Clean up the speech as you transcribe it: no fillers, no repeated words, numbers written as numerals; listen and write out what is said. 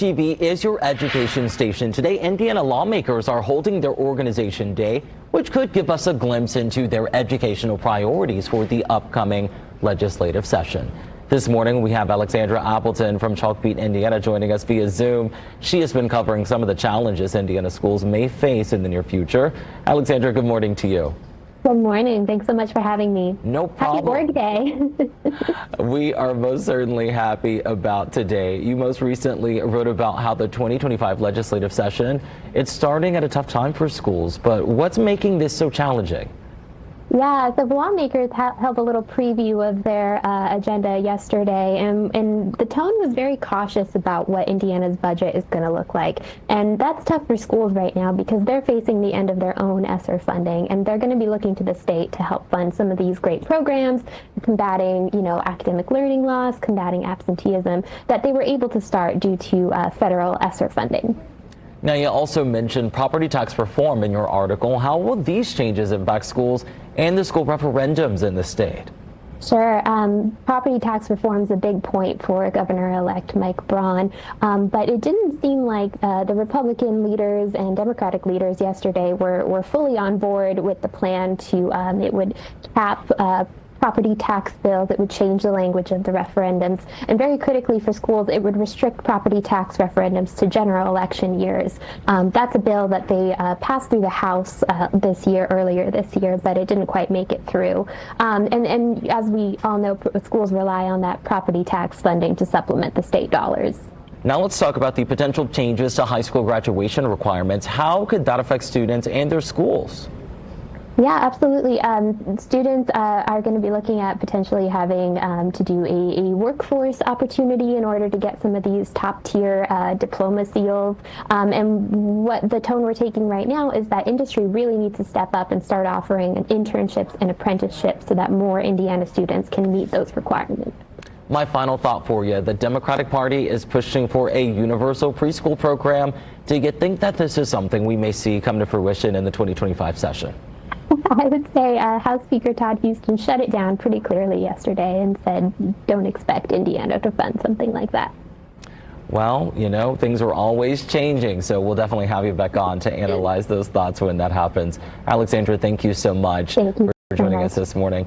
TV is your education station. Today, Indiana lawmakers are holding their organization day, which could give us a glimpse into their educational priorities for the upcoming legislative session. This morning, we have Alexandra Appleton from Chalkbeat, Indiana, joining us via Zoom. She has been covering some of the challenges Indiana schools may face in the near future. Alexandra, good morning to you. Good morning. Thanks so much for having me. No problem. Happy Org Day. We are most certainly happy about today. You most recently wrote about how the 2025 legislative session, it's starting at a tough time for schools, but what's making this so challenging? Yeah, the lawmakers held a little preview of their agenda yesterday, and the tone was very cautious about what Indiana's budget is going to look like. And that's tough for schools right now because they're facing the end of their own ESSER funding, and they're going to be looking to the state to help fund some of these great programs, combating, academic learning loss, combating absenteeism that they were able to start due to federal ESSER funding. Now, you also mentioned property tax reform in your article. How will these changes impact schools and the school referendums in the state? Sure. Property tax reform is a big point for Governor-elect Mike Braun, but it didn't seem like the Republican leaders and Democratic leaders yesterday were fully on board with the plan to it would cap property tax bill that would change the language of the referendums. And very critically for schools, it would restrict property tax referendums to general election years. That's a bill that they passed through the House earlier this year, but it didn't quite make it through. And as we all know, schools rely on that property tax funding to supplement the state dollars. Now let's talk about the potential changes to high school graduation requirements. How could that affect students and their schools? Yeah, absolutely. Students are going to be looking at potentially having to do a workforce opportunity in order to get some of these top tier diploma seals. And what the tone we're taking right now is that industry really needs to step up and start offering internships and apprenticeships so that more Indiana students can meet those requirements. My final thought for you, the Democratic Party is pushing for a universal preschool program. Do you think that this is something we may see come to fruition in the 2025 session? I would say House Speaker Todd Houston shut it down pretty clearly yesterday and said, don't expect Indiana to fund something like that. Well, things are always changing, so we'll definitely have you back on to analyze those thoughts when that happens. Alexandra, thank you so much for joining us this morning.